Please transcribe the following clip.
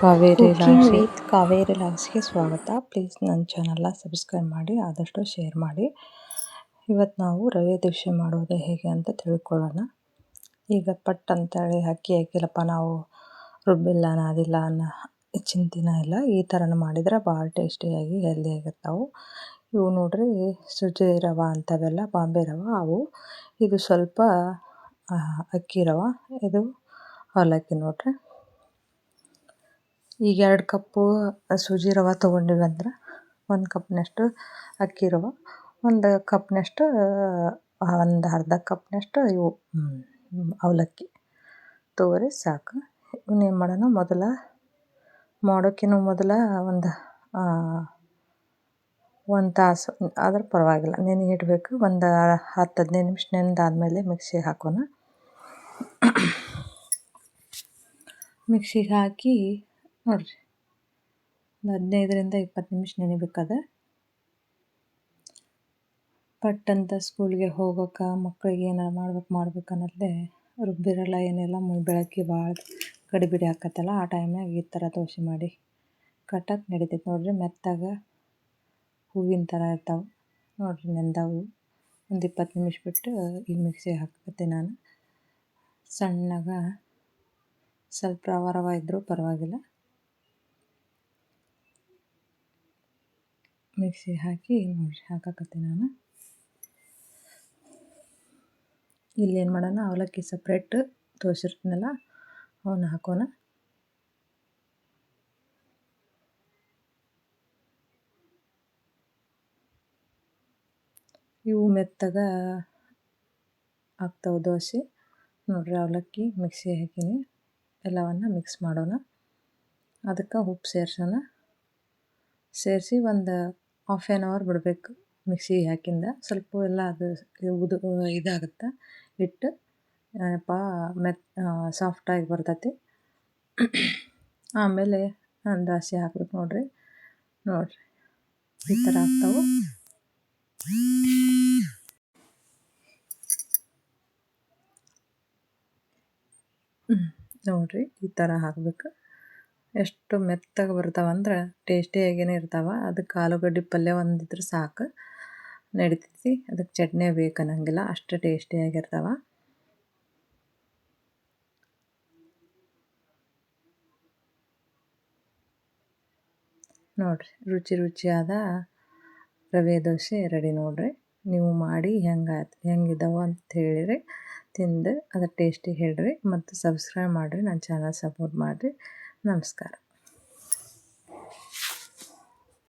Kaveri cooking logs with Kaveri ಲಾಗ್ಸ್ಗೆ ಸ್ವಾಗತ. Please ನನ್ನ ಚಾನಲ್ನ ಸಬ್ಸ್ಕ್ರೈಬ್ ಮಾಡಿ, ಆದಷ್ಟು ಶೇರ್ ಮಾಡಿ. ಇವತ್ತು ನಾವು ರವೆ ದೋಸೆ ಮಾಡೋದು ಹೇಗೆ ಅಂತ ತಿಳ್ಕೊಳ್ಳೋಣ. ಈಗ ಪಟ್ ಅಂತೇಳಿ ಅಕ್ಕಿ ಹಾಕಿಲ್ಲಪ್ಪ ನಾವು ರುಬ್ಬಿಲ್ಲ ನಾದಿಲ್ಲ ಅನ್ನೋ ಚಿಂತೆನ ಇಲ್ಲ. ಈ ಥರನ ಮಾಡಿದ್ರೆ ಭಾಳ ಟೇಸ್ಟಿಯಾಗಿ ಹೆಲ್ದಿಯಾಗಿರ್ತಾವೆ. ಇವು ನೋಡ್ರಿ ಸುಜಿ ರವೆ ಅಂಥವೆಲ್ಲ ಬಾಂಬೆ ರವೆ ಅವು. ಇದು ಸ್ವಲ್ಪ ಅಕ್ಕಿ ರವೆ, ಇದು ಅವಲಕ್ಕಿ ನೋಡ್ರಿ. ಈಗ 2 ಕಪ್ಪು ಸೂಜಿ ರವೆ ತೊಗೊಂಡಿವಿ ಅಂದ್ರೆ 1 ಕಪ್ನಷ್ಟು ಅಕ್ಕಿ ರವೆ, 1 ಕಪ್ನಷ್ಟು ಒಂದು ಅರ್ಧ ಕಪ್ನಷ್ಟು ಇವು ಅವಲಕ್ಕಿ ತೊಗೊರಿ ಸಾಕು. ಇವನ್ನೇನು ಮಾಡೋಣ, ಮಾಡೋಕ್ಕಿಂತ ಮೊದಲ ಒಂದು ತಾಸು ಆದ್ರೆ ಪರವಾಗಿಲ್ಲ ನೆನೆ ಇಡಬೇಕು. ಒಂದು 10-15 ನಿಮಿಷ ನೆನೆದಾದ್ಮೇಲೆ ಮಿಕ್ಸಿಗೆ ಹಾಕೋಣ. ಮಿಕ್ಸಿಗೆ ಹಾಕಿ ನೋಡಿರಿ, 15-20 ನಿಮಿಷ ನೆನೆಬೇಕಾದ. ಪಟ್ಟಂತ ಸ್ಕೂಲ್ಗೆ ಹೋಗೋಕೆ ಮಕ್ಕಳಿಗೆ ಏನಾರು ಮಾಡ್ಬೇಕು ಅನ್ನೋದೇ ರುಬ್ಬಿರಲ್ಲ ಏನಿಲ್ಲ. ಬೆಳಗ್ಗೆ ಭಾಳ ಗಡಿಬಿಡಿ ಆಕತ್ತಲ್ಲ, ಆ ಟೈಮ್ನಾಗ ಈ ಥರ ದೋಸೆ ಮಾಡಿ ಕಟ್ಟಕ್ಕೆ ನಡಿತೈತೆ ನೋಡಿರಿ. ಮೆತ್ತಾಗ ಹೂವಿನ ಥರ ಇರ್ತಾವೆ ನೋಡಿರಿ, ನೆಂದವು. ಒಂದು 20 ನಿಮಿಷ ಬಿಟ್ಟು ಈಗ ಮಿಕ್ಸಿಗೆ ಹಾಕತ್ತೀನಿ ನಾನು. ಸಣ್ಣಗ ಸ್ವಲ್ಪ ರವೆ ಇದ್ದರೂ ಪರವಾಗಿಲ್ಲ. ಮಿಕ್ಸಿಗೆ ಹಾಕಿ ನೋಡಿರಿ ಹಾಕಕತ್ತೀನಿ ನಾನು. ಇಲ್ಲೇನು ಮಾಡೋಣ, ಅವಲಕ್ಕಿ ಸಪ್ರೇಟ್ ತೋರಿಸಿರ್ತೀನಲ್ಲ ಅವನ್ನ ಹಾಕೋಣ. ಇವು ಮೆತ್ತಗ ಆಗ್ತಾವೆ ದೋಸೆ ನೋಡಿರಿ. ಅವಲಕ್ಕಿ ಮಿಕ್ಸಿಗೆ ಹಾಕೀನಿ, ಎಲ್ಲವನ್ನು ಮಿಕ್ಸ್ ಮಾಡೋಣ. ಅದಕ್ಕೆ ಉಪ್ಪು ಸೇರಿಸಿ ಒಂದು ½ ಆನ್ ಅವರ್ ಬಿಡಬೇಕು ಮಿಕ್ಸಿಗೆ ಹಾಕಿಂದ. ಸ್ವಲ್ಪ ಎಲ್ಲ ಅದು ಇದಾಗುತ್ತೆ, ಹಿಟ್ಟು ಸಾಫ್ಟಾಗಿ ಬರ್ತೈತಿ. ಆಮೇಲೆ ದೋಸೆ ಹಾಕ್ಬೇಕು ನೋಡಿರಿ ಈ ಥರ ಆಗ್ತಾವೆ. ನೋಡಿರಿ ಈ ಥರ ಹಾಕಬೇಕು. ಎಷ್ಟು ಮೆತ್ತಗೆ ಬರ್ತಾವಂದ್ರೆ ಟೇಸ್ಟಿಯಾಗೇ ಇರ್ತಾವೆ. ಅದಕ್ಕೆ ಆಲೂಗಡ್ಡೆ ಪಲ್ಯ ಒಂದಿದ್ರೆ ಸಾಕು, ನಡಿತೈತಿ. ಅದಕ್ಕೆ ಚಟ್ನಿ ಬೇಕನ್ನಂಗಿಲ್ಲ, ಅಷ್ಟು ಟೇಸ್ಟಿಯಾಗಿರ್ತಾವೆ. ನೋಡಿರಿ, ರುಚಿಯಾದ ರವೆ ದೋಸೆ ರೆಡಿ ನೋಡಿರಿ. ನೀವು ಮಾಡಿ ಹೆಂಗಿದಾವೆ ಅಂತ ಹೇಳಿರಿ, ತಿಂದು ಅದ್ರ ಟೇಸ್ಟಿ ಹೇಳಿರಿ. ಮತ್ತು ಸಬ್ಸ್ಕ್ರೈಬ್ ಮಾಡಿರಿ, ನನ್ನ ಚಾನಲ್ ಸಪೋರ್ಟ್ ಮಾಡಿರಿ. ನಮಸ್ಕಾರ.